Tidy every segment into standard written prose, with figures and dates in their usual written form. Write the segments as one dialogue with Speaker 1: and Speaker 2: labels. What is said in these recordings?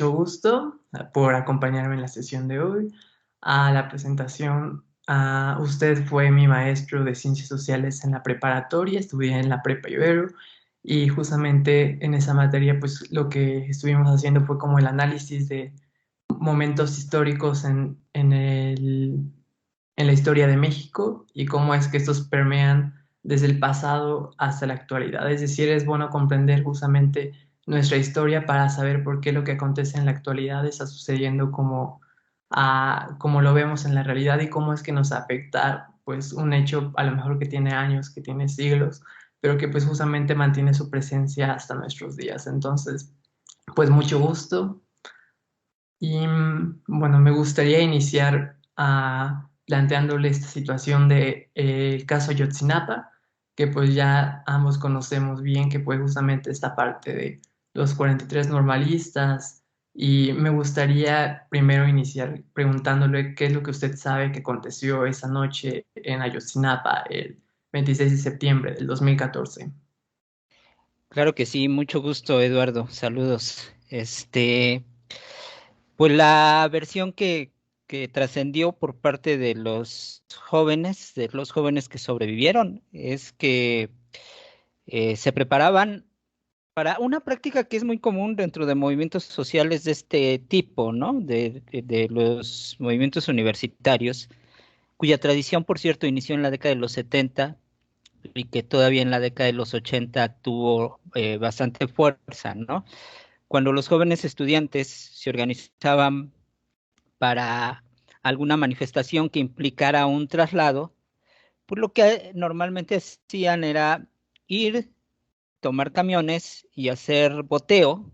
Speaker 1: Mucho gusto por acompañarme en la sesión de hoy. A la presentación, usted fue mi maestro de Ciencias Sociales en la preparatoria, estudié en la Prepa Ibero y justamente en esa materia pues lo que estuvimos haciendo fue como el análisis de momentos históricos en la historia de México y cómo es que estos permean desde el pasado hasta la actualidad. Es decir, es bueno comprender justamente nuestra historia para saber por qué lo que acontece en la actualidad está sucediendo como lo vemos en la realidad y cómo es que nos afecta pues un hecho a lo mejor que tiene años, que tiene siglos, pero que pues justamente mantiene su presencia hasta nuestros días. Entonces, pues mucho gusto. Y bueno, me gustaría iniciar planteándole esta situación de el caso Ayotzinapa, que pues ya ambos conocemos bien que fue justamente esta parte de los 43 normalistas. Y me gustaría primero iniciar preguntándole qué es lo que usted sabe que aconteció esa noche en Ayotzinapa el 26 de septiembre del 2014.
Speaker 2: Claro que sí, mucho gusto, Eduardo. Saludos. Pues la versión que trascendió por parte de los jóvenes que sobrevivieron, es que se preparaban para una práctica que es muy común dentro de movimientos sociales de este tipo, ¿no? De los movimientos universitarios, cuya tradición, por cierto, inició en la década de los 70 y que todavía en la década de los 80 tuvo bastante fuerza, ¿no? Cuando los jóvenes estudiantes se organizaban para alguna manifestación que implicara un traslado, pues lo que normalmente hacían era ir, tomar camiones y hacer boteo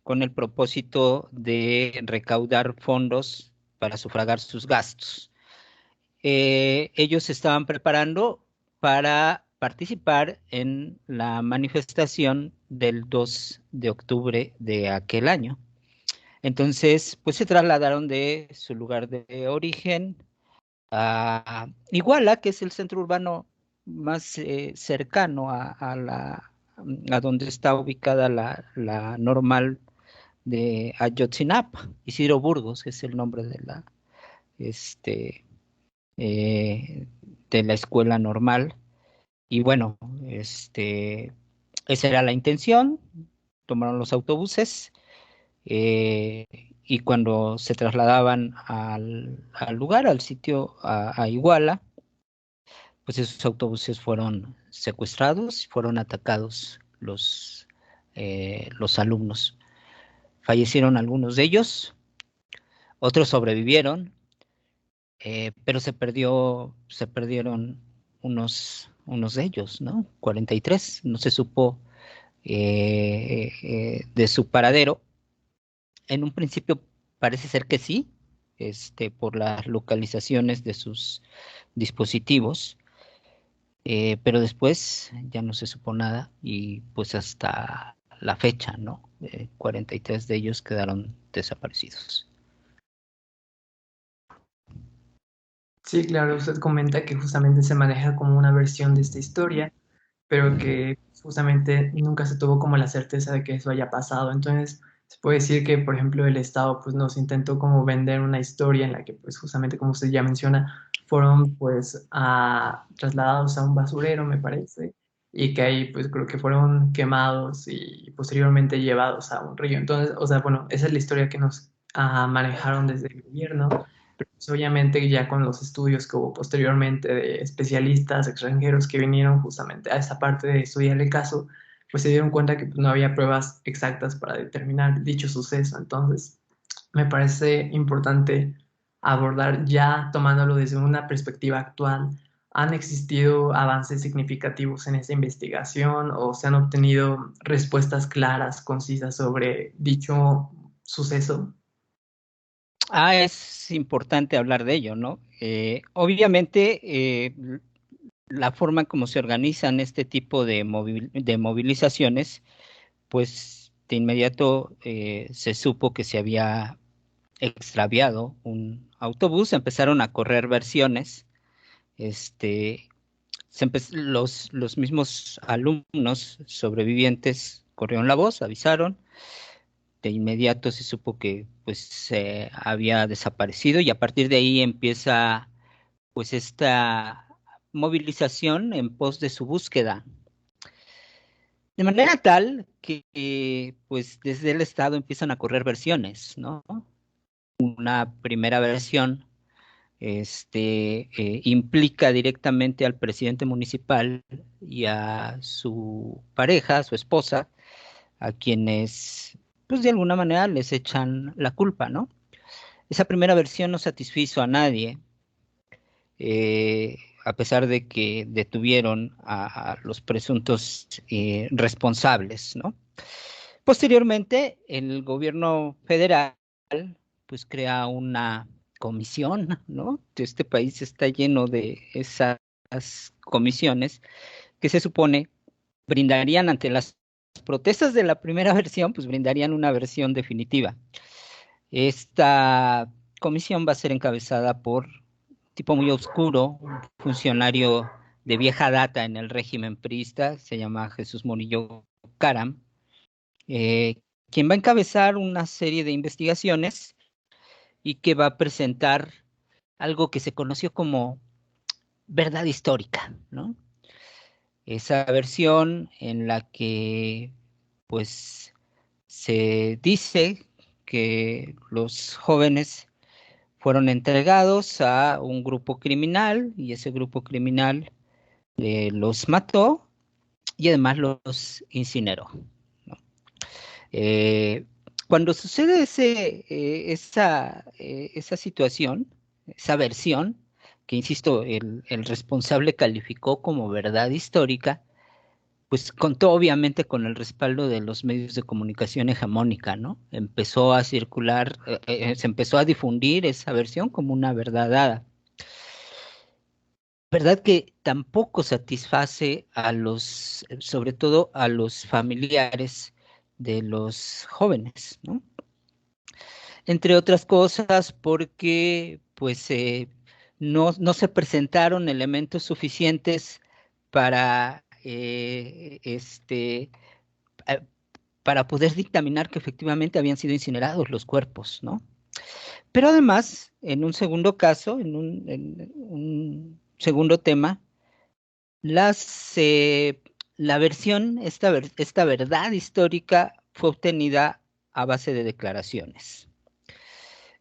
Speaker 2: con el propósito de recaudar fondos para sufragar sus gastos. Ellos se estaban preparando para participar en la manifestación del 2 de octubre de aquel año. Entonces, pues se trasladaron de su lugar de origen a Iguala, que es el centro urbano más cercano a donde está ubicada la normal de Ayotzinapa. Isidro Burgos es el nombre este, eh, de la escuela normal. Y bueno, esa era la intención. Tomaron los autobuses, eh, y cuando se trasladaban al lugar, al sitio, a Iguala, pues esos autobuses fueron secuestrados, fueron atacados los alumnos. Fallecieron algunos de ellos, otros sobrevivieron, pero se perdieron unos de ellos, ¿no? 43, no se supo de su paradero. En un principio parece ser que sí, por las localizaciones de sus dispositivos, pero después ya no se supo nada y pues hasta la fecha, ¿no? 43 de ellos quedaron desaparecidos.
Speaker 1: Sí, claro, usted comenta que justamente se maneja como una versión de esta historia, pero que justamente nunca se tuvo como la certeza de que eso haya pasado. Entonces, se puede decir que, por ejemplo, el Estado pues nos intentó como vender una historia en la que pues justamente como usted ya menciona, fueron pues trasladados a un basurero, me parece, y que ahí pues creo que fueron quemados y posteriormente llevados a un río. Entonces, o sea, bueno, esa es la historia que nos manejaron desde el gobierno. Pero pues, obviamente ya con los estudios que hubo posteriormente de especialistas extranjeros que vinieron justamente a esa parte de estudiar el caso, pues se dieron cuenta que pues, no había pruebas exactas para determinar dicho suceso. Entonces, me parece importante abordar ya tomándolo desde una perspectiva actual. ¿Han existido avances significativos en esa investigación o se han obtenido respuestas claras, concisas sobre dicho suceso?
Speaker 2: Es importante hablar de ello, ¿no? Obviamente, la forma como se organizan este tipo de movilizaciones, pues de inmediato se supo que se había extraviado un autobús, empezaron a correr versiones, este, los mismos alumnos sobrevivientes corrieron la voz, avisaron, de inmediato se supo que pues se había desaparecido y a partir de ahí empieza pues esta movilización en pos de su búsqueda. De manera tal que pues desde el Estado empiezan a correr versiones, ¿no? Una primera versión implica directamente al presidente municipal y a su pareja, a su esposa, a quienes, pues de alguna manera les echan la culpa, ¿no? Esa primera versión no satisfizo a nadie, a pesar de que detuvieron a los presuntos responsables, ¿no? Posteriormente, el gobierno federal, pues crea una comisión, ¿no? Este país está lleno de esas comisiones que se supone brindarían ante las protestas de la primera versión, pues brindarían una versión definitiva. Esta comisión va a ser encabezada por un tipo muy oscuro, un funcionario de vieja data en el régimen priista, se llama Jesús Murillo Caram, eh, quien va a encabezar una serie de investigaciones y que va a presentar algo que se conoció como verdad histórica, ¿no? Esa versión en la que, pues, se dice que los jóvenes fueron entregados a un grupo criminal y ese grupo criminal los mató y además los incineró, ¿no? Eh, Cuando sucede esa situación, esa versión, que insisto, el responsable calificó como verdad histórica, pues contó obviamente con el respaldo de los medios de comunicación hegemónica, ¿no? Empezó a circular, se empezó a difundir esa versión como una verdad dada. Verdad que tampoco satisface a los, sobre todo a los familiares de los jóvenes, ¿no? Entre otras cosas porque pues no se presentaron elementos suficientes para eh, para poder dictaminar que efectivamente habían sido incinerados los cuerpos, ¿no? Pero además, en un segundo caso, en un segundo tema, las, la versión, esta verdad histórica fue obtenida a base de declaraciones.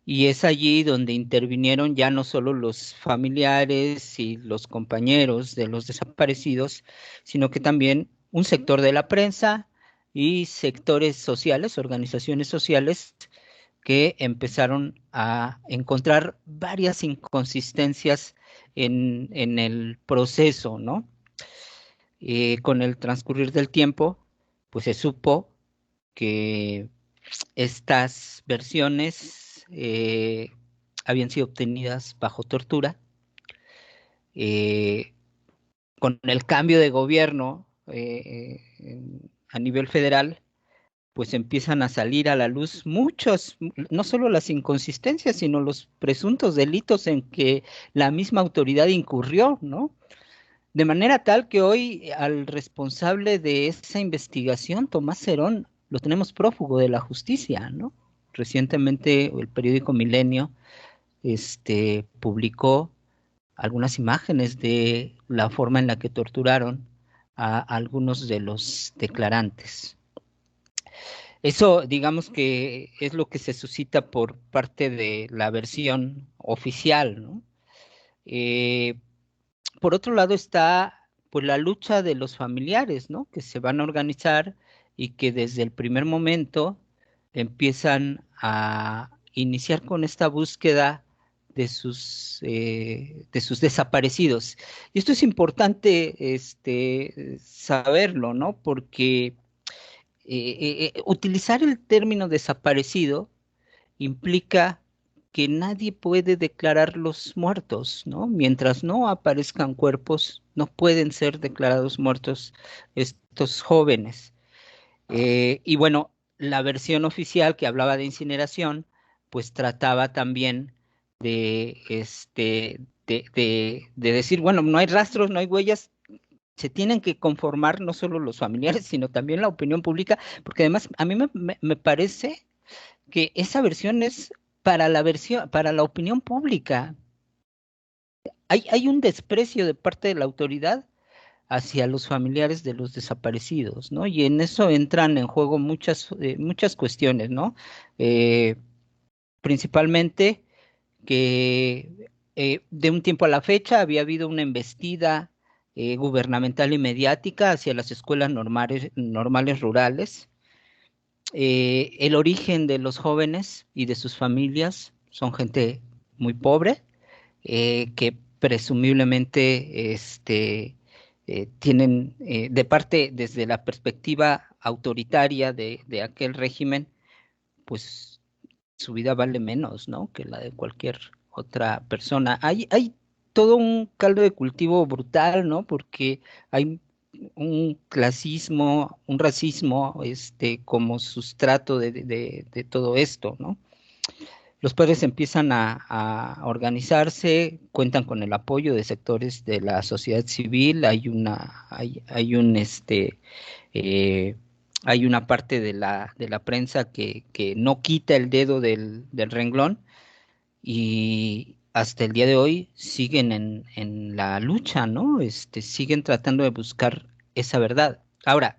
Speaker 2: Y es allí donde intervinieron ya no solo los familiares y los compañeros de los desaparecidos, sino que también un sector de la prensa y sectores sociales, organizaciones sociales, que empezaron a encontrar varias inconsistencias en el proceso, ¿no? Con el transcurrir del tiempo, pues se supo que estas versiones habían sido obtenidas bajo tortura. Eh, con el cambio de gobierno a nivel federal, pues empiezan a salir a la luz muchos, no solo las inconsistencias, sino los presuntos delitos en que la misma autoridad incurrió, ¿no? De manera tal que hoy al responsable de esa investigación, Tomás Cerón, lo tenemos prófugo de la justicia, ¿no? Recientemente el periódico Milenio publicó algunas imágenes de la forma en la que torturaron a algunos de los declarantes. Eso, digamos que es lo que se suscita por parte de la versión oficial, ¿no? Eh, por otro lado está pues la lucha de los familiares, ¿no? Que se van a organizar y que desde el primer momento empiezan a iniciar con esta búsqueda de sus desaparecidos. Y esto es importante saberlo, ¿no? Porque utilizar el término desaparecido implica que nadie puede declararlos muertos, ¿no? Mientras no aparezcan cuerpos, no pueden ser declarados muertos estos jóvenes. Y bueno, la versión oficial que hablaba de incineración, pues trataba también de, de decir, bueno, no hay rastros, no hay huellas, se tienen que conformar no solo los familiares, sino también la opinión pública, porque además a mí me parece que esa versión es para la opinión pública. Hay un desprecio de parte de la autoridad hacia los familiares de los desaparecidos, ¿no? Y en eso entran en juego muchas cuestiones, ¿no? Eh, Principalmente que de un tiempo a la fecha había habido una embestida gubernamental y mediática hacia las escuelas normales rurales. El origen de los jóvenes y de sus familias son gente muy pobre, que presumiblemente tienen de parte desde la perspectiva autoritaria de aquel régimen, pues su vida vale menos, ¿no? Que la de cualquier otra persona. Hay todo un caldo de cultivo brutal, ¿no? Porque hay un clasismo, un racismo, como sustrato de todo esto, ¿no? Los padres empiezan a organizarse, cuentan con el apoyo de sectores de la sociedad civil, eh, hay una parte de la prensa que no quita el dedo del renglón y hasta el día de hoy siguen en la lucha, ¿no? Siguen tratando de buscar esa verdad. Ahora,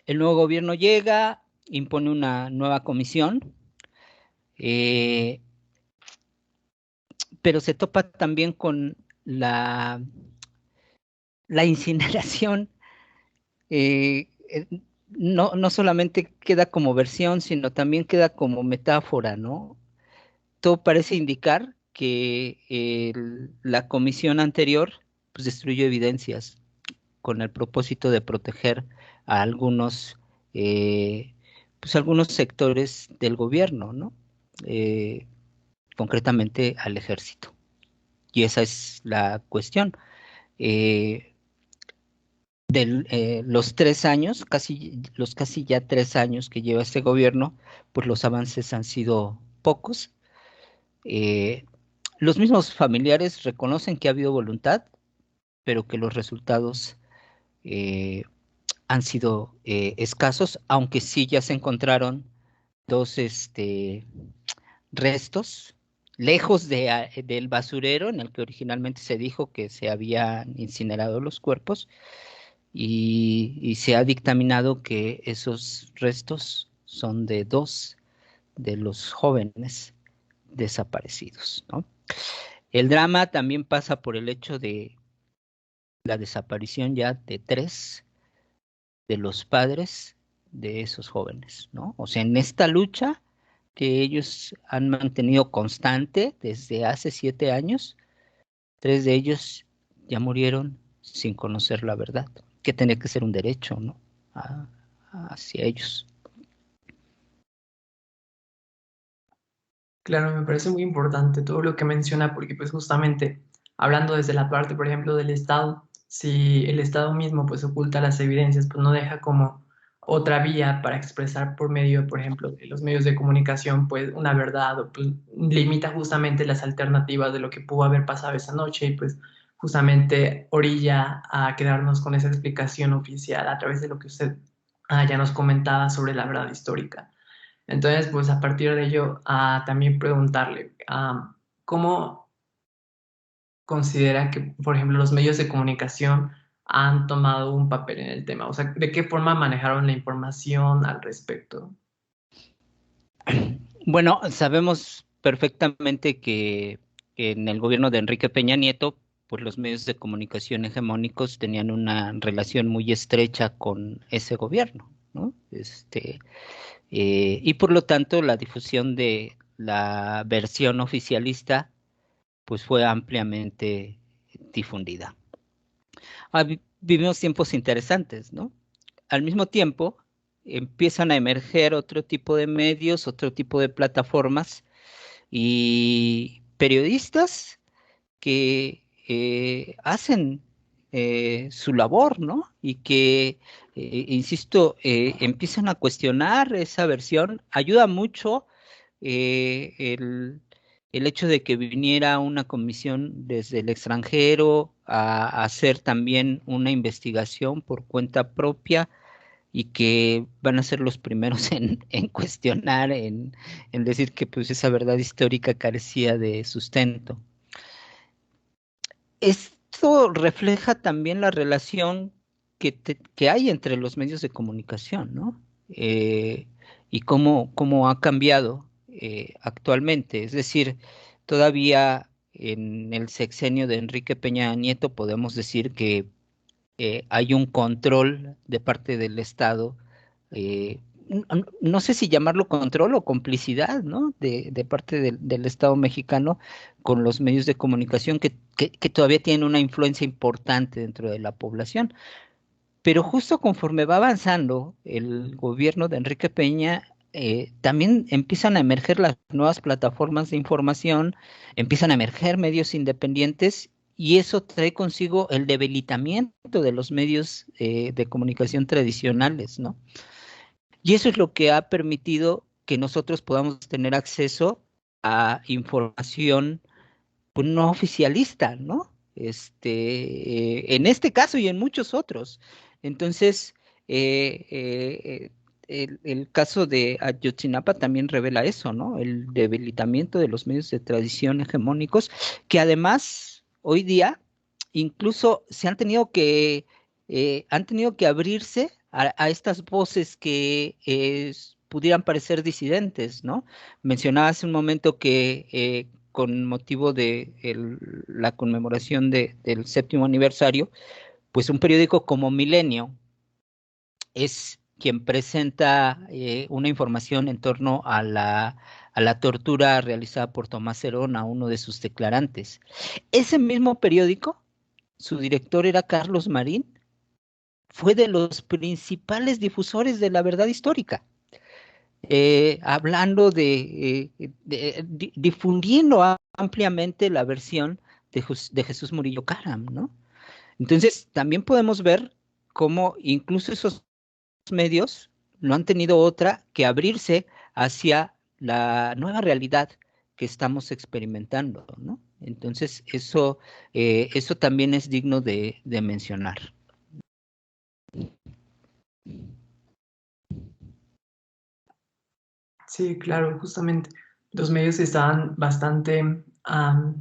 Speaker 2: el nuevo gobierno llega, impone una nueva comisión, eh, pero se topa también con la, la incineración. No solamente queda como versión, sino también queda como metáfora, ¿no? Todo parece indicar que la comisión anterior pues, destruyó evidencias con el propósito de proteger a eh, pues algunos sectores del gobierno, ¿no? Eh, Concretamente al ejército. Y esa es la cuestión. Eh, los 3 años, los casi ya 3 años que lleva este gobierno, pues los avances han sido pocos. Eh, los mismos familiares reconocen que ha habido voluntad, pero que los resultados eh, han sido escasos, aunque sí ya se encontraron dos restos lejos del basurero en el que originalmente se dijo que se habían incinerado los cuerpos y se ha dictaminado que esos restos son de dos de los jóvenes desaparecidos, ¿no? El drama también pasa por el hecho de la desaparición ya de tres de los padres de esos jóvenes, ¿no? O sea, en esta lucha que ellos han mantenido constante desde hace 7 años, tres de ellos ya murieron sin conocer la verdad, que tiene que ser un derecho, ¿no? A- Hacia ellos.
Speaker 1: Claro, me parece muy importante todo lo que menciona porque pues justamente hablando desde la parte, por ejemplo, del Estado, si el Estado mismo pues oculta las evidencias, pues no deja como otra vía para expresar por medio, por ejemplo, de los medios de comunicación, pues una verdad o pues limita justamente las alternativas de lo que pudo haber pasado esa noche y pues justamente orilla a quedarnos con esa explicación oficial a través de lo que usted ya nos comentaba sobre la verdad histórica. Entonces, pues a partir de ello, también preguntarle, ¿cómo considera que, por ejemplo, los medios de comunicación han tomado un papel en el tema? O sea, ¿de qué forma manejaron la información al respecto?
Speaker 2: Bueno, sabemos perfectamente que en el gobierno de Enrique Peña Nieto, pues los medios de comunicación hegemónicos tenían una relación muy estrecha con ese gobierno, ¿no? Y por lo tanto la difusión de la versión oficialista pues fue ampliamente difundida. Vivimos tiempos interesantes, ¿no? Al mismo tiempo empiezan a emerger otro tipo de medios, otro tipo de plataformas y periodistas que hacen su labor, ¿no? Y que, insisto, empiezan a cuestionar esa versión. Ayuda mucho eh, el, el hecho de que viniera una comisión desde el extranjero a hacer también una investigación por cuenta propia y que van a ser los primeros en cuestionar, en decir que pues esa verdad histórica carecía de sustento. Esto refleja también la relación que hay entre los medios de comunicación, ¿no? Eh, y cómo ha cambiado actualmente. Es decir, todavía en el sexenio de Enrique Peña Nieto podemos decir que hay un control de parte del Estado, no sé si llamarlo control o complicidad, ¿no? De parte del Estado mexicano con los medios de comunicación que todavía tienen una influencia importante dentro de la población. Pero justo conforme va avanzando el gobierno de Enrique Peña, también empiezan a emerger las nuevas plataformas de información, empiezan a emerger medios independientes y eso trae consigo el debilitamiento de los medios de comunicación tradicionales, ¿no? Y eso es lo que ha permitido que nosotros podamos tener acceso a información pues, no oficialista, ¿no? En este caso y en muchos otros. Entonces, eh, eh, el caso de Ayotzinapa también revela eso, ¿no? El debilitamiento de los medios de tradición hegemónicos, que además hoy día incluso han tenido que abrirse a estas voces que pudieran parecer disidentes, ¿no? Mencionaba hace un momento que con motivo de la conmemoración del séptimo aniversario, pues un periódico como Milenio es quien presenta una información en torno a la tortura realizada por Tomás Herón a uno de sus declarantes. Ese mismo periódico, su director era Carlos Marín, fue de los principales difusores de la verdad histórica. Hablando difundiendo ampliamente la versión de Jesús Murillo Caram, ¿no? Entonces, también podemos ver cómo incluso esos medios no han tenido otra que abrirse hacia la nueva realidad que estamos experimentando, ¿no? Entonces, eso también es digno de mencionar.
Speaker 1: Sí, claro, justamente los medios estaban bastante,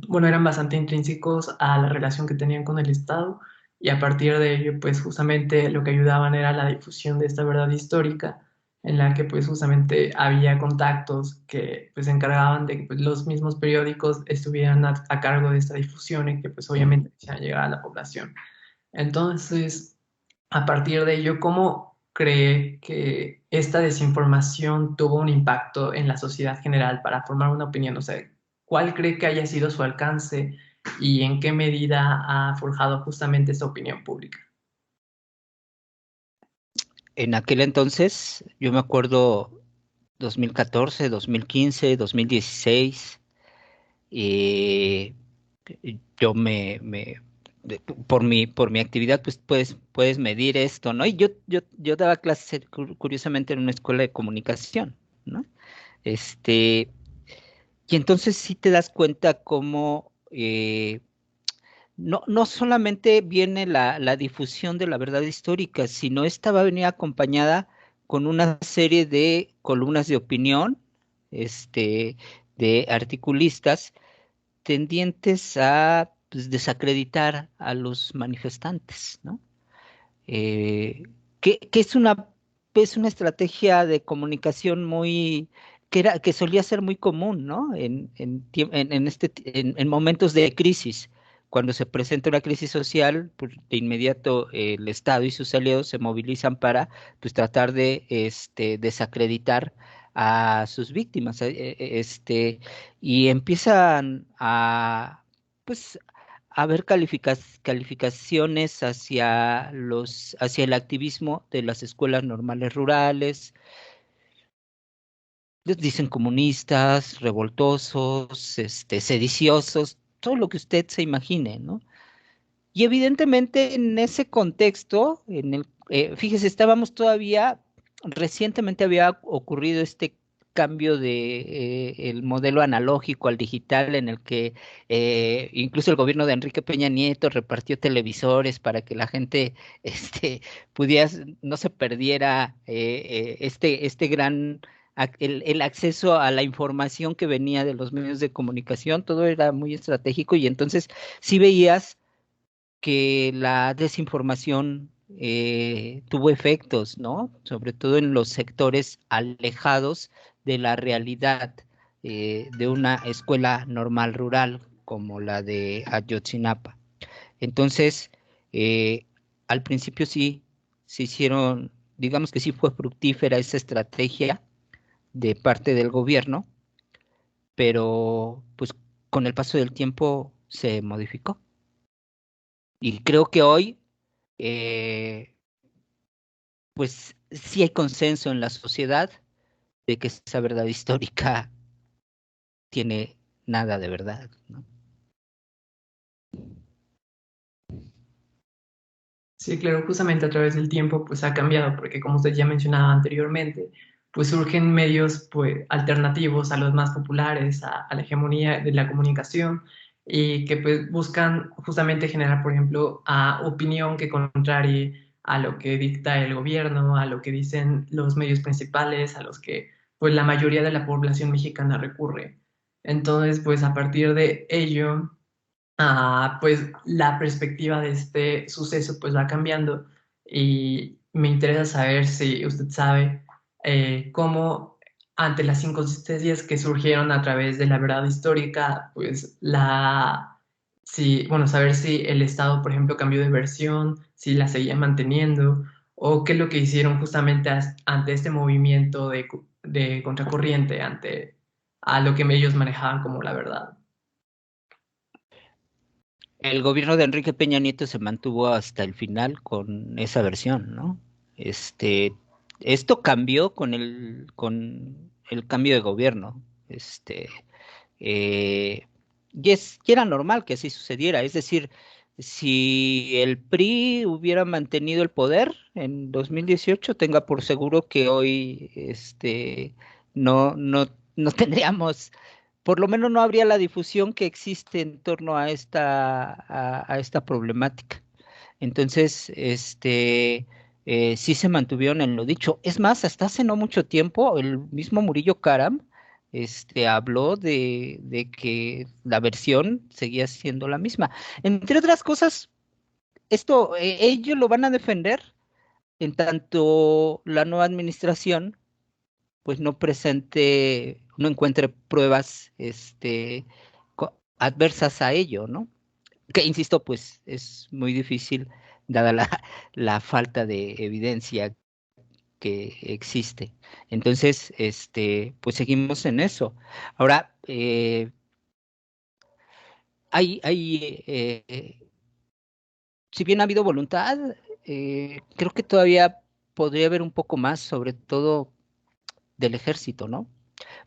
Speaker 1: bueno, eran bastante intrínsecos a la relación que tenían con el Estado y a partir de ello, pues justamente lo que ayudaban era la difusión de esta verdad histórica en la que pues justamente había contactos que pues se encargaban de que pues, los mismos periódicos estuvieran a cargo de esta difusión y que pues obviamente hicieran llegar a la población. Entonces, a partir de ello, ¿cómo cree que esta desinformación tuvo un impacto en la sociedad general para formar una opinión? O sea, ¿cuál cree que haya sido su alcance y en qué medida ha forjado justamente esta opinión pública?
Speaker 2: En aquel entonces, yo me acuerdo 2014, 2015, 2016, eh, yo por mi actividad, pues puedes medir esto, ¿no? Y yo daba clases curiosamente en una escuela de comunicación, ¿no? Este, y entonces sí te das cuenta cómo no solamente viene la difusión de la verdad histórica, sino esta va a venir acompañada con una serie de columnas de opinión, este, de articulistas tendientes a pues, desacreditar a los manifestantes, ¿no? Eh, que es una estrategia de comunicación que solía ser muy común, ¿no? En momentos de crisis, cuando se presenta una crisis social, pues de inmediato el Estado y sus aliados se movilizan para pues tratar de desacreditar a sus víctimas, y empiezan a pues haber calificaciones hacia el activismo de las escuelas normales rurales. Les dicen comunistas, revoltosos, sediciosos, todo lo que usted se imagine, ¿no? Y evidentemente en ese contexto, fíjese, estábamos todavía, recientemente había ocurrido este cambio de el modelo analógico al digital, en el que incluso el gobierno de Enrique Peña Nieto repartió televisores para que la gente pudiera, no se perdiera este gran el acceso a la información que venía de los medios de comunicación. Todo era muy estratégico, y entonces sí veías que la desinformación tuvo efectos, ¿no? Sobre todo en los sectores alejados de la realidad de una escuela normal rural como la de Ayotzinapa. Entonces, eh, al principio sí se hicieron, digamos que sí fue fructífera esa estrategia de parte del gobierno, pero pues con el paso del tiempo se modificó. Y creo que hoy eh, pues sí hay consenso en la sociedad de que esa verdad histórica tiene nada de verdad, ¿no?
Speaker 1: Sí, claro, justamente a través del tiempo pues ha cambiado, porque como usted ya mencionaba anteriormente, pues surgen medios pues alternativos a los más populares, a la hegemonía de la comunicación y que pues buscan justamente generar, por ejemplo, a opinión que contrarie a lo que dicta el gobierno, a lo que dicen los medios principales, a los que pues la mayoría de la población mexicana recurre. Entonces, pues a partir de ello pues la perspectiva de este suceso pues va cambiando y me interesa saber si usted sabe cómo ante las inconsistencias que surgieron a través de la verdad histórica, pues bueno, saber si el Estado, por ejemplo, cambió de versión, si la seguía manteniendo, o qué es lo que hicieron justamente ante este movimiento de contracorriente, ante a lo que ellos manejaban como la verdad.
Speaker 2: El gobierno de Enrique Peña Nieto se mantuvo hasta el final con esa versión, ¿no? Este, esto cambió con el cambio de gobierno. Eh, y era normal que así sucediera. Es decir, si el PRI hubiera mantenido el poder en 2018, tenga por seguro que hoy no tendríamos, por lo menos no habría la difusión que existe en torno a a esta problemática. Entonces, sí se mantuvieron en lo dicho. Es más, hasta hace no mucho tiempo, el mismo Murillo Karam, habló de que la versión seguía siendo la misma. Entre otras cosas, esto, ellos lo van a defender en tanto la nueva administración pues no presente, no encuentre pruebas, adversas a ello, ¿no? Que insisto, pues es muy difícil dada la falta de evidencia que existe. Entonces, pues seguimos en eso. Ahora, si bien ha habido voluntad, creo que todavía podría haber un poco más, sobre todo del ejército, ¿no?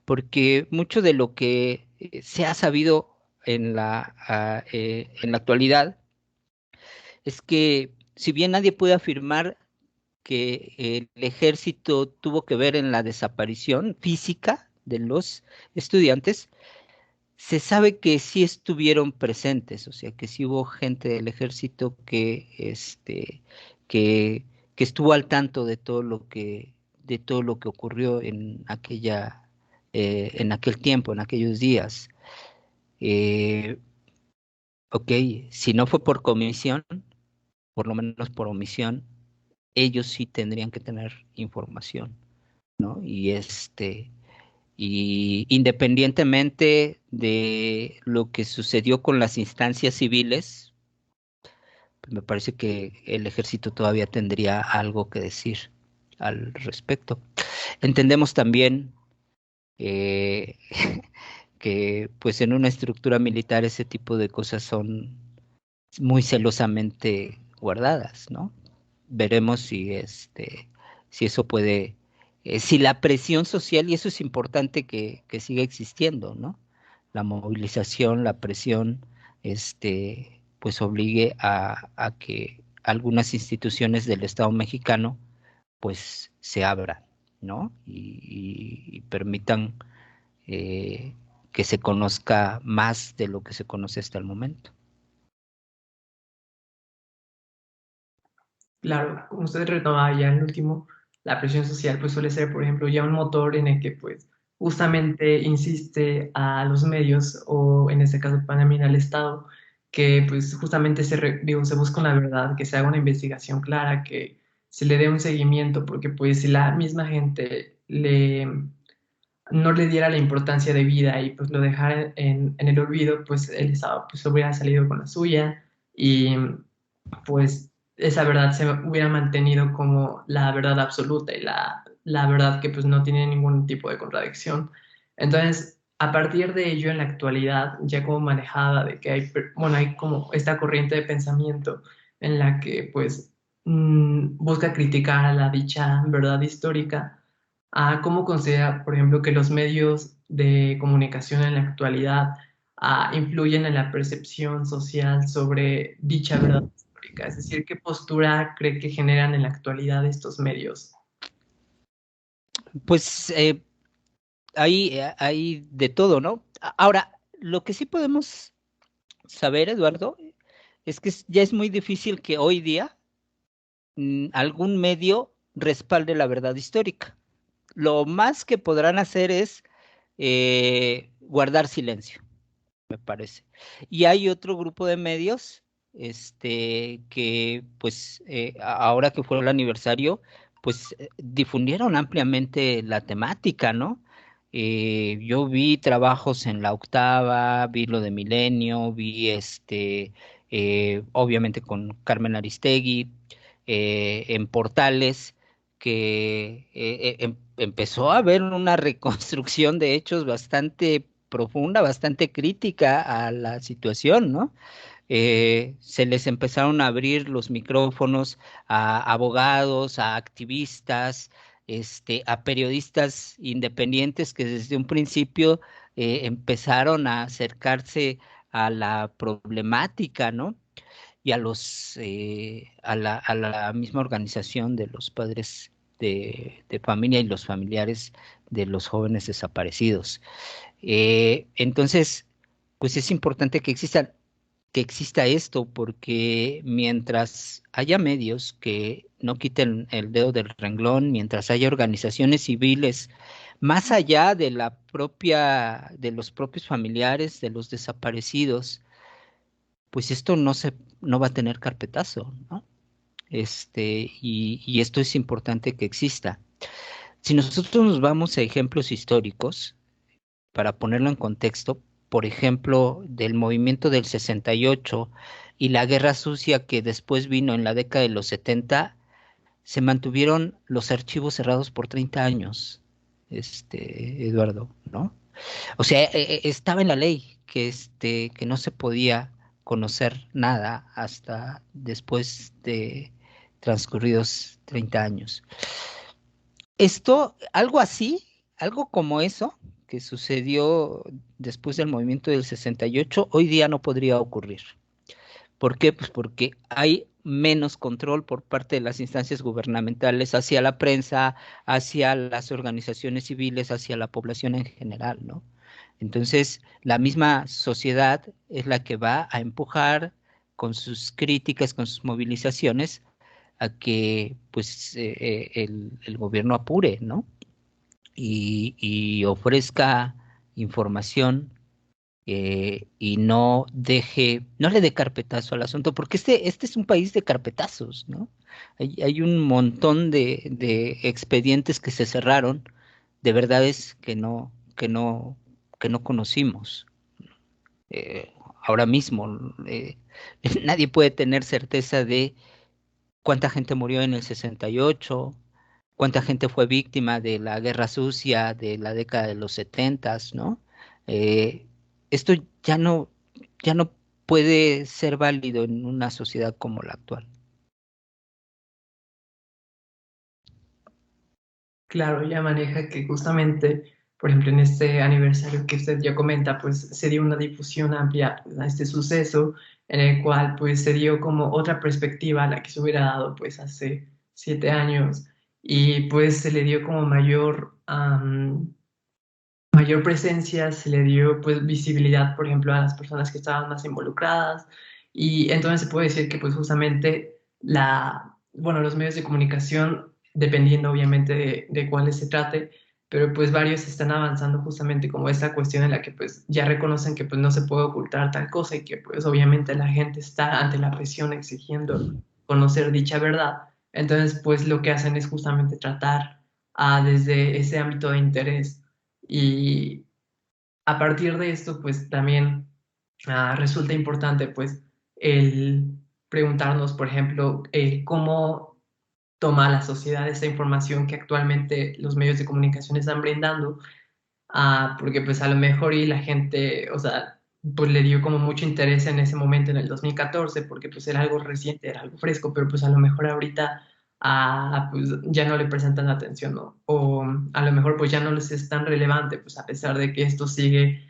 Speaker 2: Porque mucho de lo que se ha sabido en la actualidad es que si bien nadie puede afirmar que el ejército tuvo que ver en la desaparición física de los estudiantes, se sabe que sí estuvieron presentes, o sea, que sí hubo gente del ejército que, que estuvo al tanto de todo lo que ocurrió en aquel tiempo, en aquellos días. Eh, ok, si no fue por comisión, por lo menos por omisión, ellos sí tendrían que tener información, ¿no? Y independientemente de lo que sucedió con las instancias civiles, pues me parece que el ejército todavía tendría algo que decir al respecto. Entendemos también eh, que pues en una estructura militar ese tipo de cosas son muy celosamente guardadas, ¿no? Veremos si eso puede, si la presión social, y eso es importante que siga existiendo, ¿no? La movilización, la presión, pues obligue a que algunas instituciones del Estado mexicano, pues se abran. ¿no? Y permitan que se conozca más de lo que se conoce hasta el momento.
Speaker 1: Claro, como usted retomaba ya en el último, la presión social pues suele ser, por ejemplo, ya un motor en el que pues justamente insiste a los medios o en este caso también al Estado que pues justamente digo, se busca una verdad, que se haga una investigación clara, que se le dé un seguimiento, porque pues si la misma gente no le diera la importancia de vida y pues lo dejara en el olvido, pues el Estado pues hubiera salido con la suya y pues esa verdad se hubiera mantenido como la verdad absoluta y la verdad que pues no tiene ningún tipo de contradicción. Entonces, a partir de ello, en la actualidad, ya como manejada de que hay, bueno, hay como esta corriente de pensamiento en la que pues busca criticar a la dicha verdad histórica, a cómo considera, por ejemplo, que los medios de comunicación en la actualidad influyen en la percepción social sobre dicha verdad histórica, es decir, ¿qué postura cree que generan en la actualidad estos medios?
Speaker 2: Pues hay de todo, ¿no? Ahora, lo que sí podemos saber, Eduardo, es que ya es muy difícil que hoy día algún medio respalde la verdad histórica. Lo más que podrán hacer es guardar silencio, me parece. Y hay otro grupo de medios, que pues ahora que fue el aniversario, pues difundieron ampliamente la temática, ¿no? Yo vi trabajos en La Octava, vi lo de Milenio, vi obviamente con Carmen Aristegui, en Portales, que empezó a haber una reconstrucción de hechos bastante profunda, bastante crítica a la situación, ¿no? Se les empezaron a abrir los micrófonos a abogados, a activistas, a periodistas independientes que desde un principio empezaron a acercarse a la problemática, ¿no? Y a a la misma organización de los padres de familia y los familiares de los jóvenes desaparecidos. Entonces, pues es importante que exista esto, porque mientras haya medios que no quiten el dedo del renglón, mientras haya organizaciones civiles, más allá de de los propios familiares de los desaparecidos, pues esto no va a tener carpetazo, ¿no? Y esto es importante que exista. Si nosotros nos vamos a ejemplos históricos, para ponerlo en contexto, por ejemplo, del movimiento del 68 y la guerra sucia que después vino en la década de los 70, se mantuvieron los archivos cerrados por 30 años, Eduardo, ¿no? O sea, estaba en la ley que no se podía conocer nada hasta después de transcurridos 30 años. Algo así, algo como eso que sucedió después del movimiento del 68, hoy día no podría ocurrir. ¿Por qué? Pues porque hay menos control por parte de las instancias gubernamentales hacia la prensa, hacia las organizaciones civiles, hacia la población en general, ¿no? Entonces, la misma sociedad es la que va a empujar con sus críticas, con sus movilizaciones, a que pues el gobierno apure, ¿no? Y ofrezca información, y no le dé carpetazo al asunto, porque este es un país de carpetazos, ¿no? Hay un montón de expedientes que se cerraron, de verdades que no conocimos. Eh, Ahora mismo, nadie puede tener certeza de cuánta gente murió en el 68, cuánta gente fue víctima de la guerra sucia de la década de los 70, ¿no? Esto ya no puede ser válido en una sociedad como la actual.
Speaker 1: Claro, ella maneja que justamente, por ejemplo, en este aniversario que usted ya comenta, pues se dio una difusión amplia pues, a este suceso, en el cual pues se dio como otra perspectiva a la que se hubiera dado pues hace 7 años. y pues se le dio como mayor presencia, se le dio pues visibilidad, por ejemplo, a las personas que estaban más involucradas y entonces se puede decir que pues justamente bueno, los medios de comunicación, dependiendo obviamente de cuáles se trate, pero pues varios están avanzando justamente como esta cuestión en la que pues ya reconocen que pues no se puede ocultar tal cosa y que pues obviamente la gente está ante la presión exigiendo conocer dicha verdad. Entonces pues lo que hacen es justamente tratar desde ese ámbito de interés y a partir de esto, pues también resulta importante, pues, el preguntarnos, por ejemplo, cómo toma la sociedad esta información que actualmente los medios de comunicación están brindando, porque pues a lo mejor y la gente, o sea, pues le dio como mucho interés en ese momento, en el 2014 porque pues era algo reciente, era algo fresco, pero pues a lo mejor ahorita pues ya no le presentan atención, ¿no? O a lo mejor pues ya no les es tan relevante, pues a pesar de que esto sigue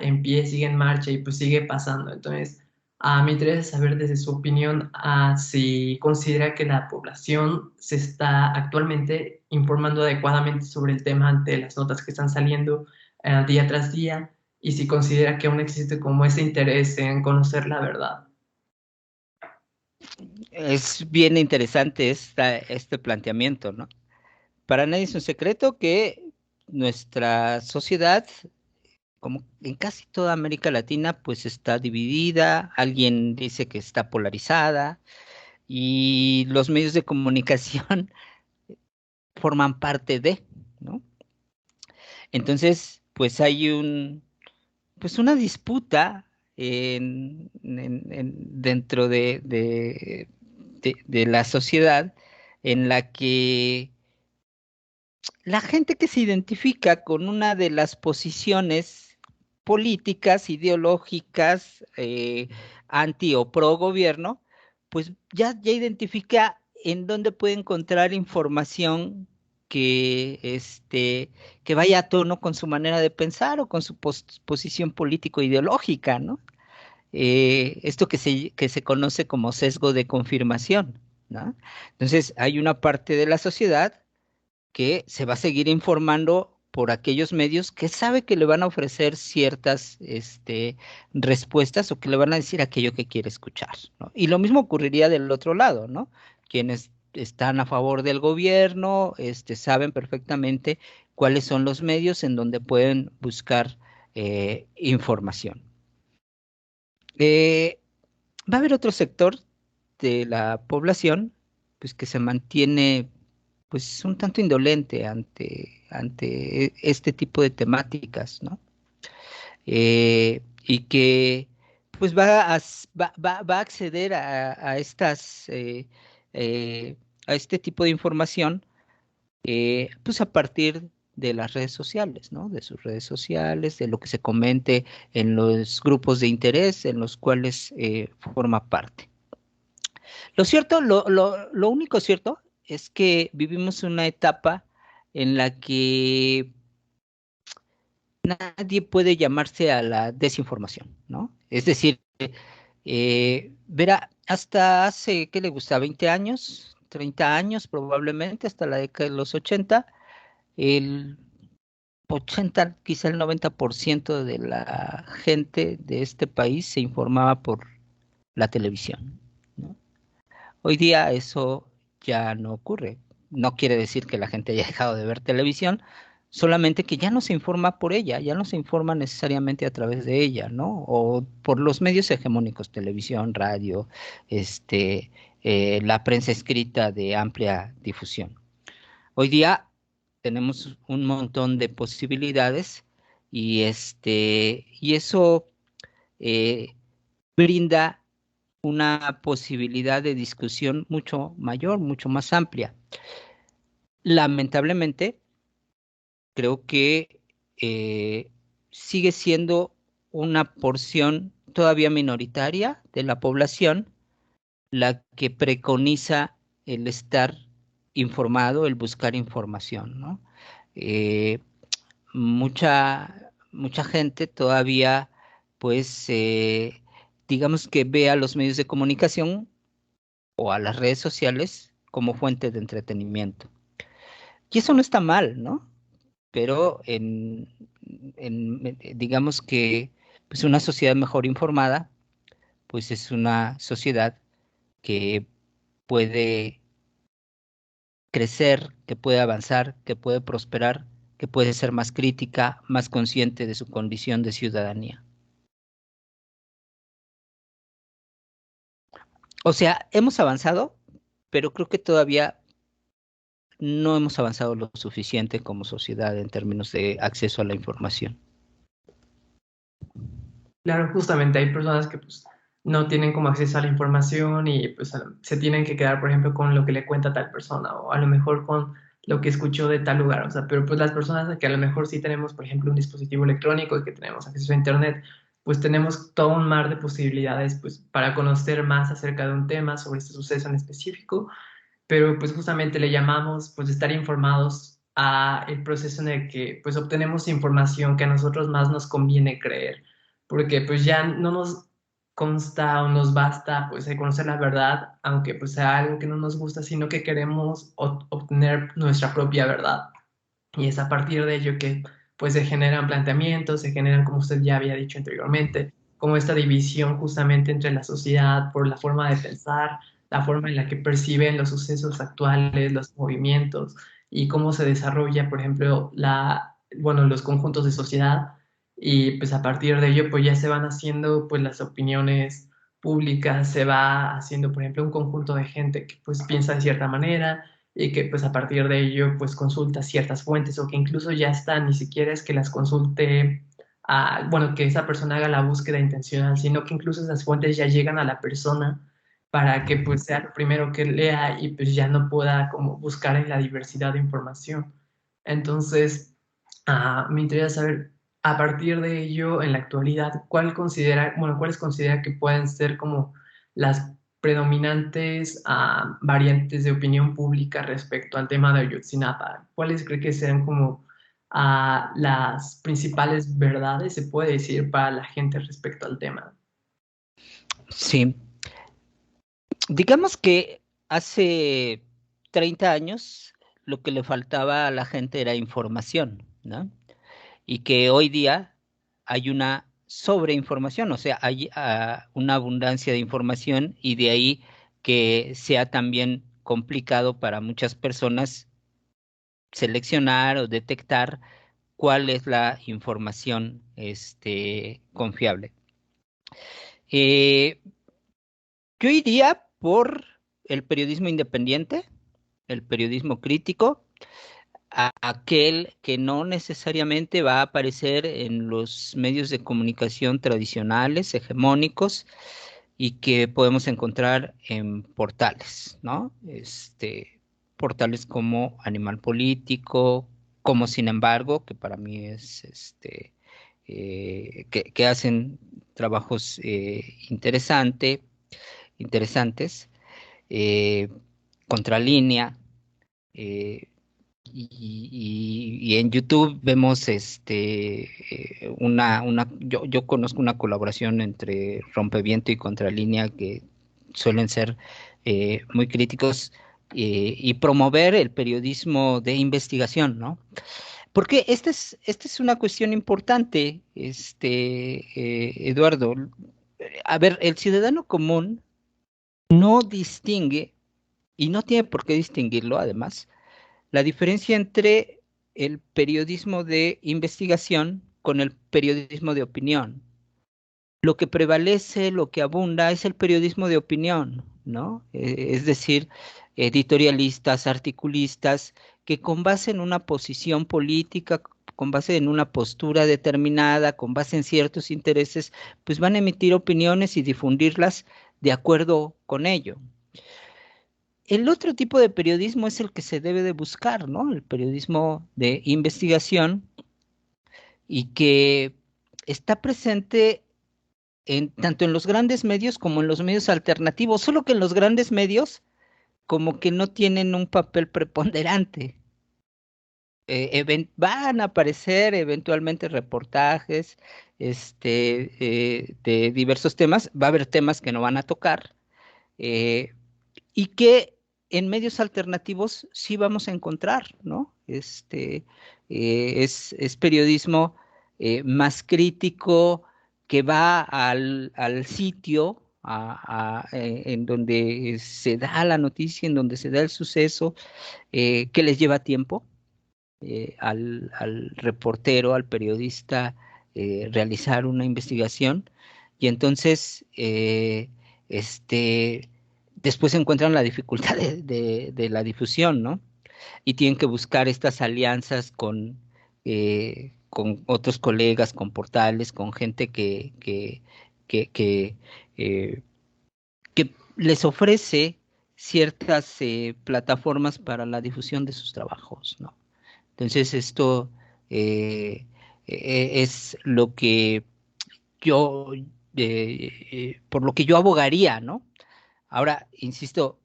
Speaker 1: en pie, sigue en marcha y pues sigue pasando. Entonces, me interesa saber desde su opinión si considera que la población se está actualmente informando adecuadamente sobre el tema ante las notas que están saliendo día tras día y si considera que aún existe como ese interés en conocer la verdad.
Speaker 2: Es bien interesante este planteamiento, ¿no? Para nadie es un secreto que nuestra sociedad, como en casi toda América Latina, pues está dividida, alguien dice que está polarizada y los medios de comunicación forman parte de, ¿no? Entonces, pues hay pues una disputa dentro de la sociedad en la que la gente que se identifica con una de las posiciones políticas, ideológicas, anti o pro gobierno, pues ya identifica en dónde puede encontrar información que vaya a tono con su manera de pensar o con su posición político-ideológica, ¿no? Esto que se conoce como sesgo de confirmación, ¿no? Entonces, hay una parte de la sociedad que se va a seguir informando por aquellos medios que sabe que le van a ofrecer ciertas respuestas o que le van a decir aquello que quiere escuchar, ¿no? Y lo mismo ocurriría del otro lado, ¿no? Quienes están a favor del gobierno, saben perfectamente cuáles son los medios en donde pueden buscar información. Eh, Va a haber otro sector de la población, pues que se mantiene pues un tanto indolente ante este tipo de temáticas, ¿no? Y que pues va a acceder eh, a este tipo de información, pues a partir de las redes sociales, ¿no? De sus redes sociales, de lo que se comente en los grupos de interés en los cuales forma parte. Lo único cierto es que vivimos una etapa en la que nadie puede llamarse a la desinformación, ¿no? Es decir, verá, hasta hace, ¿qué le gusta? 20 años, 30 años probablemente, hasta la década de los 80, el 80, quizá el 90% de la gente de este país se informaba por la televisión, ¿no? Hoy día eso ya no ocurre. No quiere decir que la gente haya dejado de ver televisión, solamente que ya no se informa por ella, ya no se informa necesariamente a través de ella, ¿no? O por los medios hegemónicos, televisión, radio, la prensa escrita de amplia difusión. Hoy día tenemos un montón de posibilidades y eso eh, brinda una posibilidad de discusión mucho mayor, mucho más amplia. Lamentablemente, creo que sigue siendo una porción todavía minoritaria de la población la que preconiza el estar informado, el buscar información, ¿no? Eh, mucha gente todavía, pues, digamos que ve a los medios de comunicación o a las redes sociales como fuente de entretenimiento. Y eso no está mal, ¿no? Pero digamos que pues una sociedad mejor informada, pues es una sociedad que puede crecer, que puede avanzar, que puede prosperar, que puede ser más crítica, más consciente de su condición de ciudadanía. O sea, hemos avanzado, pero creo que todavía no hemos avanzado lo suficiente como sociedad en términos de acceso a la información.
Speaker 1: Claro, justamente hay personas que pues no tienen como acceso a la información y pues se tienen que quedar, por ejemplo, con lo que le cuenta tal persona o a lo mejor con lo que escuchó de tal lugar, o sea, pero pues las personas que a lo mejor sí tenemos, por ejemplo, un dispositivo electrónico y que tenemos acceso a internet, pues tenemos todo un mar de posibilidades pues para conocer más acerca de un tema sobre este suceso en específico, pero pues justamente le llamamos pues estar informados a el proceso en el que pues obtenemos información que a nosotros más nos conviene creer, porque pues ya no nos consta o nos basta pues el conocer la verdad, aunque pues sea algo que no nos gusta, sino que queremos obtener nuestra propia verdad. Y es a partir de ello que pues se generan planteamientos, se generan, como usted ya había dicho anteriormente, como esta división justamente entre la sociedad por la forma de pensar, la forma en la que perciben los sucesos actuales, los movimientos y cómo se desarrolla, por ejemplo, bueno, los conjuntos de sociedad. Y pues a partir de ello pues ya se van haciendo pues las opiniones públicas, se va haciendo, por ejemplo, un conjunto de gente que pues piensa de cierta manera y que pues a partir de ello pues consulta ciertas fuentes o que incluso ya está, ni siquiera es que las consulte, bueno, que esa persona haga la búsqueda intencional, sino que incluso esas fuentes ya llegan a la persona para que pues sea lo primero que lea y pues ya no pueda como buscar en la diversidad de información. Entonces, me interesa saber, a partir de ello, en la actualidad, ¿cuáles considera que pueden ser como las predominantes variantes de opinión pública respecto al tema de Ayotzinapa? ¿Cuáles cree que sean como las principales verdades, se puede decir, para la gente respecto al tema?
Speaker 2: Sí, digamos que hace 30 años lo que le faltaba a la gente era información, ¿no? Y que hoy día hay una sobreinformación, o sea, hay una abundancia de información y de ahí que sea también complicado para muchas personas seleccionar o detectar cuál es la información confiable. Eh, yo iría por el periodismo independiente, el periodismo crítico, aquel que no necesariamente va a aparecer en los medios de comunicación tradicionales, hegemónicos, y que podemos encontrar en portales, ¿no? Portales como Animal Político, como Sin embargo, que para mí es que hacen trabajos interesantes, eh, Contralínea, eh, y en YouTube vemos yo conozco una colaboración entre Rompeviento y Contralínea que suelen ser muy críticos y promover el periodismo de investigación, ¿no? Porque esta es una cuestión importante, Eduardo. A ver, el ciudadano común no distingue, y no tiene por qué distinguirlo, además, la diferencia entre el periodismo de investigación con el periodismo de opinión. Lo que prevalece, lo que abunda es el periodismo de opinión, ¿no? Es decir, editorialistas, articulistas, que con base en una posición política, con base en una postura determinada, con base en ciertos intereses, pues van a emitir opiniones y difundirlas de acuerdo con ello. El otro tipo de periodismo es el que se debe de buscar, ¿no? El periodismo de investigación y que está presente tanto en los grandes medios como en los medios alternativos, solo que en los grandes medios como que no tienen un papel preponderante. Van a aparecer eventualmente reportajes de diversos temas, va a haber temas que no van a tocar, eh, y que en medios alternativos sí vamos a encontrar, ¿no? Es periodismo más crítico que va al sitio en donde se da la noticia, en donde se da el suceso, que les lleva tiempo al reportero, al periodista, realizar una investigación y entonces después encuentran la dificultad de la difusión, ¿no? Y tienen que buscar estas alianzas con otros colegas, con portales, con gente que, eh, que les ofrece ciertas plataformas para la difusión de sus trabajos, ¿no? Entonces esto es lo que yo, por lo que yo abogaría, ¿no? Ahora, insisto,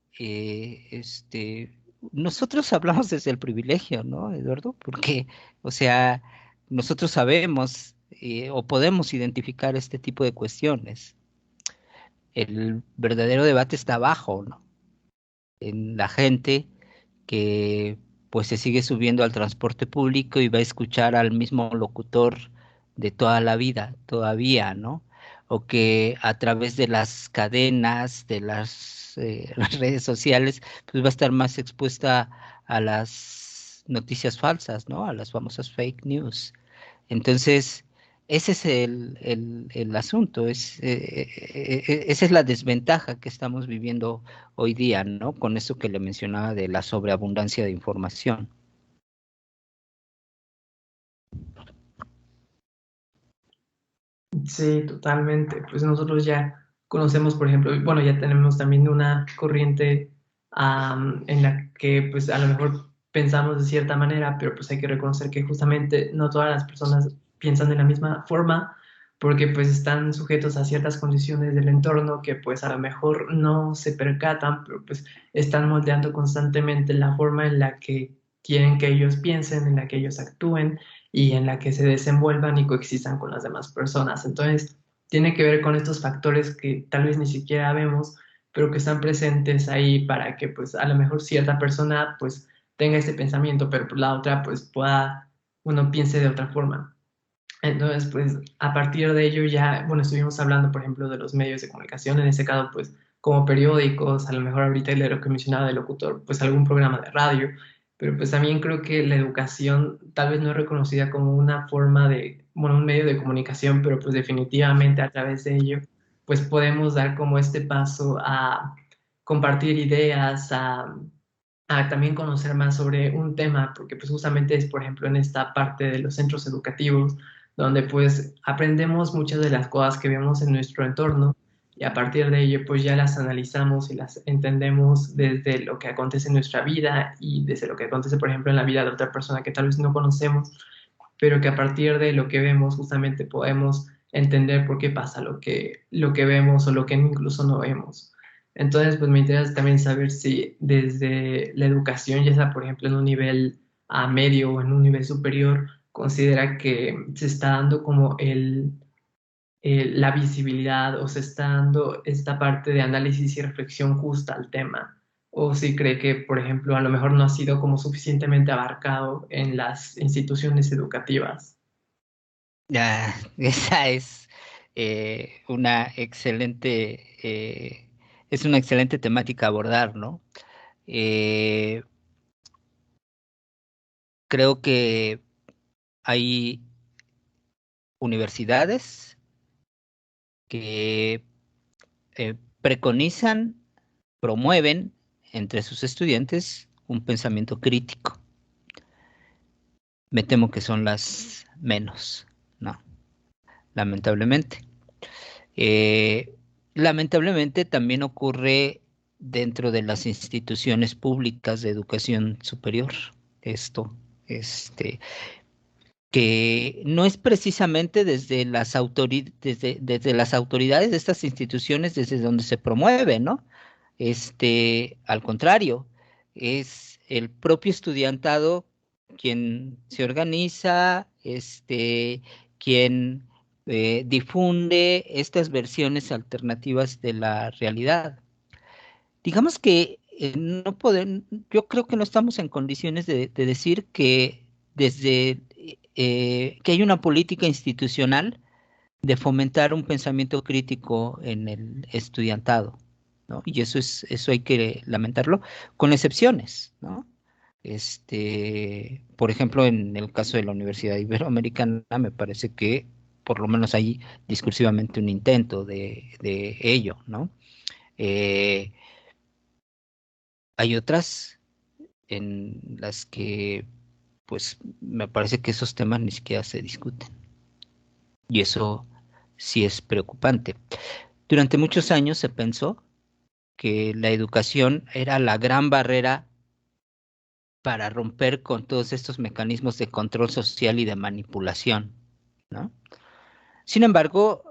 Speaker 2: nosotros hablamos desde el privilegio, ¿no, Eduardo? Porque, o sea, nosotros sabemos o podemos identificar este tipo de cuestiones. El verdadero debate está abajo, ¿no? En la gente que pues se sigue subiendo al transporte público y va a escuchar al mismo locutor de toda la vida, todavía, ¿no? O que a través de las cadenas, de las las redes sociales, pues va a estar más expuesta a las noticias falsas, ¿no? A las famosas fake news. Entonces, ese es el asunto, esa es la desventaja que estamos viviendo hoy día, ¿no? Con eso que le mencionaba de la sobreabundancia de información.
Speaker 1: Sí, totalmente. Pues nosotros ya conocemos, por ejemplo, bueno, ya tenemos también una corriente en la que pues a lo mejor pensamos de cierta manera, pero pues hay que reconocer que justamente no todas las personas piensan de la misma forma, porque pues están sujetos a ciertas condiciones del entorno que pues a lo mejor no se percatan, pero pues están moldeando constantemente la forma en la que quieren que ellos piensen, en la que ellos actúen y en la que se desenvuelvan y coexistan con las demás personas. Entonces, tiene que ver con estos factores que tal vez ni siquiera vemos, pero que están presentes ahí para que pues a lo mejor cierta persona pues tenga ese pensamiento, pero por la otra pues pueda, uno piense de otra forma. Entonces, pues a partir de ello ya, bueno, estuvimos hablando, por ejemplo, de los medios de comunicación, en ese caso, pues como periódicos, a lo mejor ahorita de lo que mencionaba de locutor, pues algún programa de radio, pero pues también creo que la educación tal vez no es reconocida como una forma de, bueno, un medio de comunicación, pero pues definitivamente a través de ello, pues podemos dar como este paso a compartir ideas, a también conocer más sobre un tema, porque pues justamente es, por ejemplo, en esta parte de los centros educativos, donde pues aprendemos muchas de las cosas que vemos en nuestro entorno y a partir de ello pues ya las analizamos y las entendemos desde lo que acontece en nuestra vida y desde lo que acontece, por ejemplo, en la vida de otra persona que tal vez no conocemos, pero que a partir de lo que vemos justamente podemos entender por qué pasa lo que vemos o lo que incluso no vemos. Entonces, pues me interesa también saber si desde la educación, ya sea por ejemplo en un nivel a medio o en un nivel superior, considera que se está dando como la visibilidad o se está dando esta parte de análisis y reflexión justa al tema. O si cree que, por ejemplo, a lo mejor no ha sido como suficientemente abarcado en las instituciones educativas.
Speaker 2: Ya, esa una es una excelente temática a abordar, ¿no? Eh, Creo que hay universidades que preconizan, promueven entre sus estudiantes un pensamiento crítico. Me temo que son las menos, ¿no? Lamentablemente. Eh, Lamentablemente también ocurre dentro de las instituciones públicas de educación superior. Esto, este, que no es precisamente desde las autoridades de estas instituciones desde donde se promueve, ¿no? Al contrario, es el propio estudiantado quien se organiza, quien difunde estas versiones alternativas de la realidad. Digamos que no pueden, yo creo que no estamos en condiciones de decir que desde que hay una política institucional de fomentar un pensamiento crítico en el estudiantado, ¿no? Y eso hay que lamentarlo, con excepciones, ¿no? Por ejemplo, en el caso de la Universidad Iberoamericana, me parece que por lo menos hay discursivamente un intento de ello, ¿no? Eh, Hay otras en las que, pues, me parece que esos temas ni siquiera se discuten. Y eso sí es preocupante. Durante muchos años se pensó que la educación era la gran barrera para romper con todos estos mecanismos de control social y de manipulación, ¿no? Sin embargo,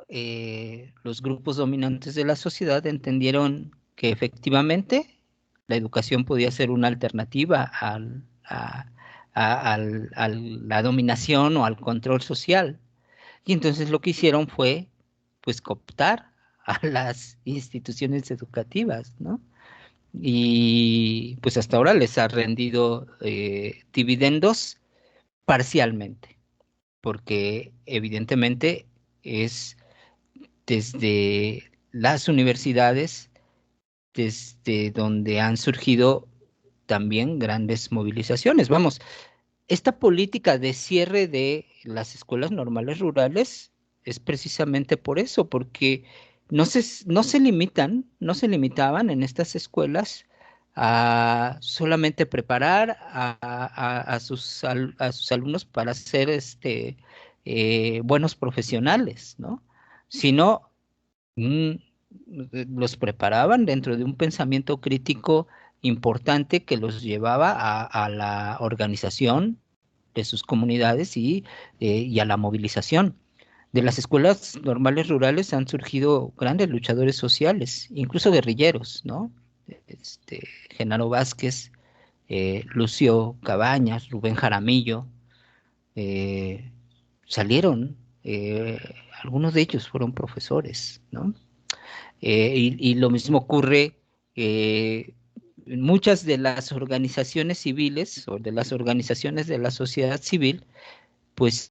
Speaker 2: los grupos dominantes de la sociedad entendieron que efectivamente la educación podía ser una alternativa a la dominación o al control social. Y entonces lo que hicieron fue, pues, cooptar a las instituciones educativas, ¿no? Y pues hasta ahora les ha rendido dividendos parcialmente, porque evidentemente es desde las universidades, desde donde han surgido también grandes movilizaciones. Vamos, esta política de cierre de las escuelas normales rurales es precisamente por eso, porque no se limitaban en estas escuelas a solamente preparar a sus alumnos para ser buenos profesionales, ¿no? Sino mm, los preparaban dentro de un pensamiento crítico importante que los llevaba a la organización de sus comunidades y a la movilización. De las escuelas normales rurales han surgido grandes luchadores sociales, incluso guerrilleros, ¿no? Genaro Vázquez, Lucio Cabañas, Rubén Jaramillo, eh, salieron, algunos de ellos fueron profesores, ¿no? Y lo mismo ocurre en muchas de las organizaciones civiles o de las organizaciones de la sociedad civil, pues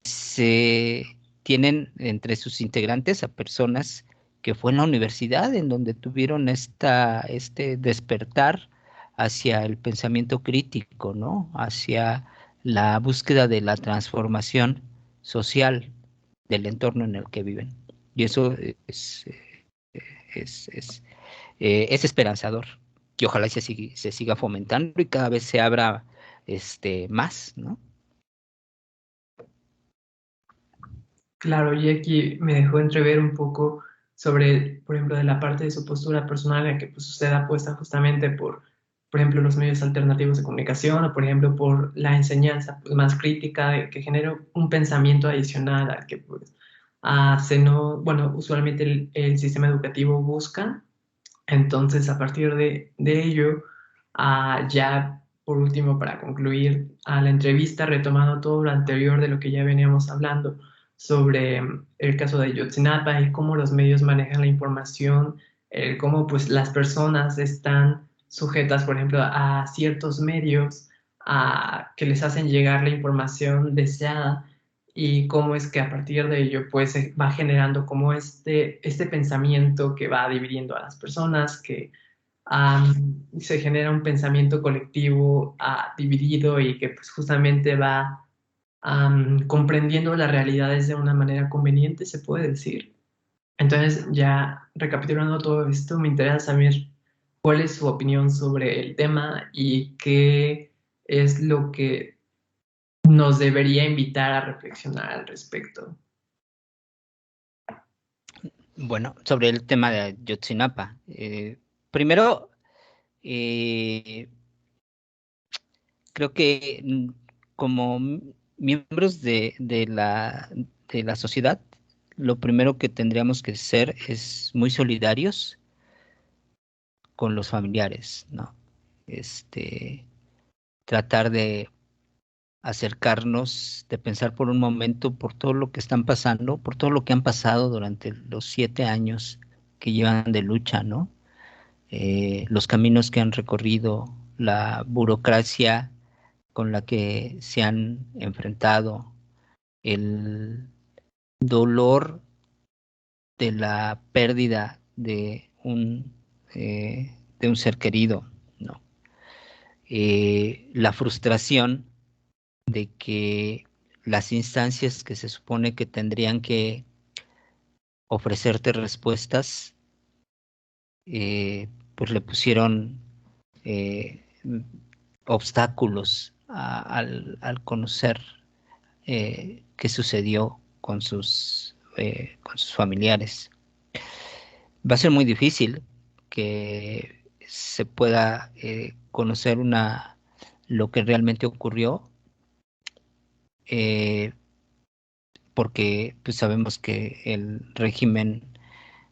Speaker 2: tienen entre sus integrantes a personas que fue en la universidad en donde tuvieron este despertar hacia el pensamiento crítico, ¿no? Hacia la búsqueda de la transformación social del entorno en el que viven. Y eso es, es, es esperanzador. Y ojalá se siga fomentando y cada vez se abra más, ¿no?
Speaker 1: Claro, y aquí me dejó entrever un poco sobre, por ejemplo, de la parte de su postura personal, en que pues usted apuesta justamente por ejemplo, los medios alternativos de comunicación o, por ejemplo, por la enseñanza pues, más crítica, que genera un pensamiento adicional al que pues hace no, bueno, usualmente el sistema educativo busca. Entonces, a partir de ello, ya por último, para concluir a la entrevista, retomando todo lo anterior de lo que ya veníamos hablando sobre el caso de Yotzinapa y cómo los medios manejan la información, cómo pues las personas están sujetas, por ejemplo, a ciertos medios que les hacen llegar la información deseada y cómo es que a partir de ello pues se va generando como este pensamiento que va dividiendo a las personas, que se genera un pensamiento colectivo dividido y que pues justamente va comprendiendo las realidades de una manera conveniente, se puede decir. Entonces, ya recapitulando todo esto, me interesa saber cuál es su opinión sobre el tema y qué es lo que nos debería invitar a reflexionar al respecto.
Speaker 2: Bueno, sobre el tema de Ayotzinapa. Primero, eh, creo que como miembros de la sociedad, lo primero que tendríamos que ser es muy solidarios con los familiares, ¿no? Este, Tratar de acercarnos, de pensar por un momento por todo lo que están pasando, por todo lo que han pasado durante los 7 años que llevan de lucha, ¿no? los caminos que han recorrido, la burocracia con la que se han enfrentado, el dolor de la pérdida de un ser querido, ¿no? La frustración de que las instancias que se supone que tendrían que ofrecerte respuestas, pues le pusieron eh, obstáculos al conocer qué sucedió con sus familiares. Va a ser muy difícil que se pueda conocer lo que realmente ocurrió, eh, porque pues, sabemos que el régimen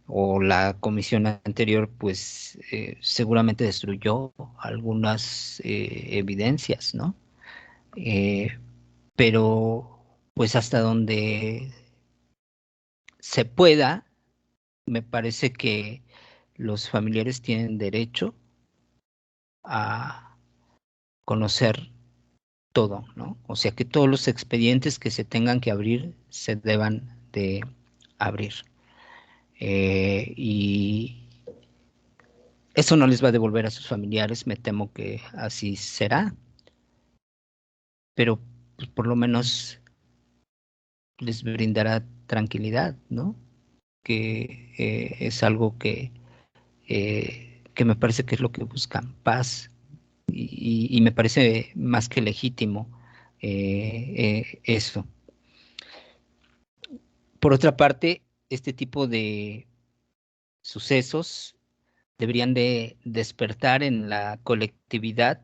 Speaker 2: o la comisión anterior, pues seguramente destruyó algunas evidencias, ¿no? Eh, pero pues hasta donde se pueda, me parece que los familiares tienen derecho a conocer todo, ¿no? O sea, que todos los expedientes que se tengan que abrir se deban de abrir. Y eso no les va a devolver a sus familiares, me temo que así será, pero pues, por lo menos les brindará tranquilidad, ¿no? Que es algo que me parece que es lo que buscan, paz, y me parece más que legítimo eso. Por otra parte, este tipo de sucesos deberían de despertar en la colectividad,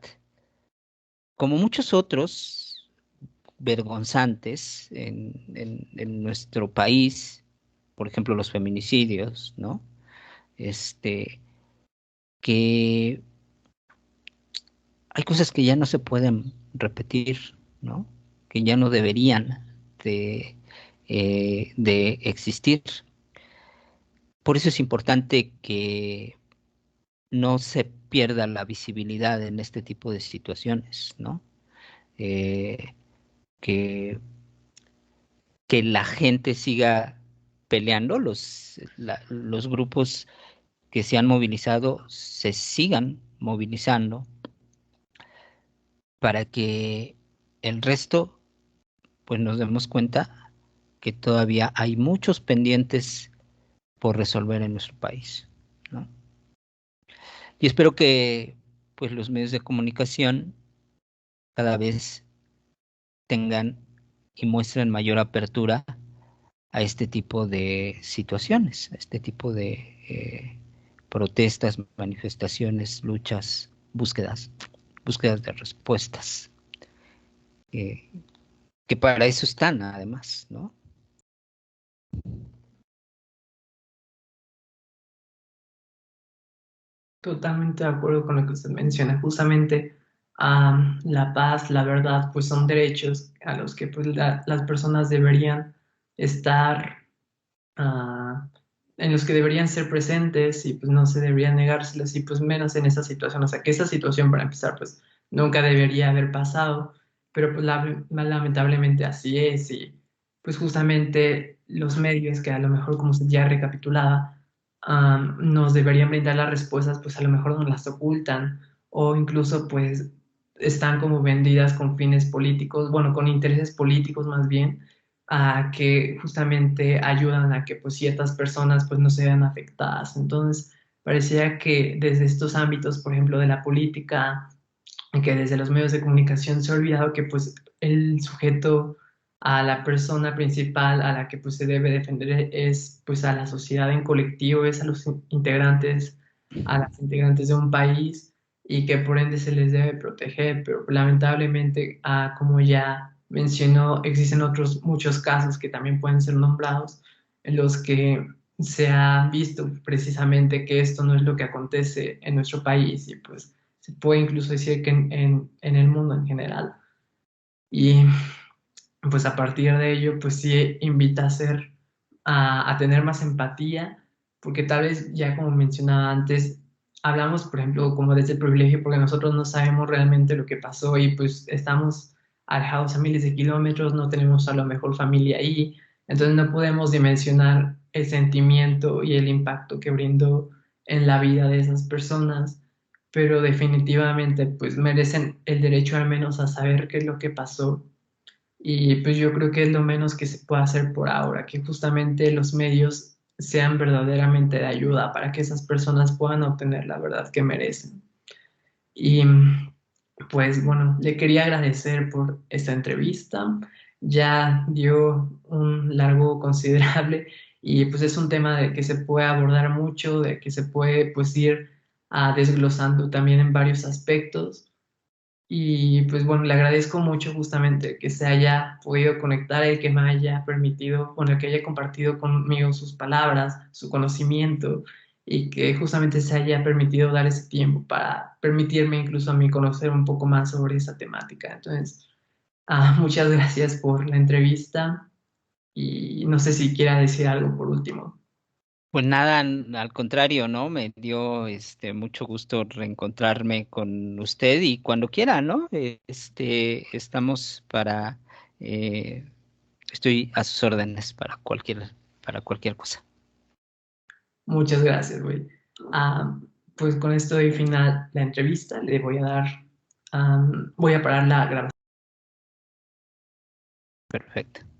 Speaker 2: como muchos otros vergonzantes en nuestro país, por ejemplo, los feminicidios, ¿no? Este, que hay cosas que ya no se pueden repetir, ¿no? Que ya no deberían de, de existir. Por eso es importante que no se pierda la visibilidad en este tipo de situaciones, ¿no? Eh, que, que la gente siga peleando, los grupos que se han movilizado se sigan movilizando para que el resto, pues nos demos cuenta que todavía hay muchos pendientes por resolver en nuestro país, ¿no? Y espero que pues los medios de comunicación cada vez tengan y muestren mayor apertura a este tipo de situaciones, a este tipo de protestas, manifestaciones, luchas, búsquedas de respuestas, eh, que para eso están además, ¿no?
Speaker 1: Totalmente de acuerdo con lo que usted menciona. Justamente la paz, la verdad, pues son derechos a los que pues, las personas deberían estar, ah, en los que deberían ser presentes y pues no se deberían negárselos y pues menos en esa situación. O sea, que esa situación para empezar pues nunca debería haber pasado, pero pues lamentablemente así es y pues justamente los medios que a lo mejor como usted ya recapitulaba, nos deberían brindar las respuestas, pues a lo mejor nos las ocultan o incluso pues están como vendidas con fines políticos, bueno, con intereses políticos más bien, que justamente ayudan a que pues ciertas personas pues no se vean afectadas. Entonces, parecía que desde estos ámbitos, por ejemplo, de la política, que desde los medios de comunicación se ha olvidado que pues el sujeto, a la persona principal a la que pues se debe defender es pues a la sociedad en colectivo, es a los integrantes, a las integrantes de un país y que por ende se les debe proteger, pero lamentablemente, como ya mencionó, existen otros muchos casos que también pueden ser nombrados en los que se ha visto precisamente que esto no es lo que acontece en nuestro país y pues se puede incluso decir que en el mundo en general. Y pues a partir de ello, pues sí invita a a tener más empatía, porque tal vez ya como mencionaba antes, hablamos, por ejemplo, como desde el privilegio, porque nosotros no sabemos realmente lo que pasó y pues estamos alejados a miles de kilómetros, no tenemos a lo mejor familia ahí, entonces no podemos dimensionar el sentimiento y el impacto que brindó en la vida de esas personas, pero definitivamente pues merecen el derecho al menos a saber qué es lo que pasó y pues yo creo que es lo menos que se puede hacer por ahora, que justamente los medios sean verdaderamente de ayuda para que esas personas puedan obtener la verdad que merecen. Y pues bueno, le quería agradecer por esta entrevista. Ya dio un largo considerable y pues es un tema de que se puede abordar mucho, de que se puede pues ir desglosando también en varios aspectos. Y pues bueno, le agradezco mucho justamente que se haya podido conectar, el que me haya permitido, bueno, el que haya compartido conmigo sus palabras, su conocimiento y que justamente se haya permitido dar ese tiempo para permitirme incluso a mí conocer un poco más sobre esa temática. Entonces, muchas gracias por la entrevista y no sé si quiera decir algo por último.
Speaker 2: Pues nada, al contrario, ¿no? Me dio mucho gusto reencontrarme con usted y cuando quiera, ¿no? Estamos eh, estoy a sus órdenes para cualquier cosa.
Speaker 1: Muchas gracias, güey. Ah, pues con esto doy final la entrevista. Le voy a dar, voy a parar la grabación.
Speaker 2: Perfecto.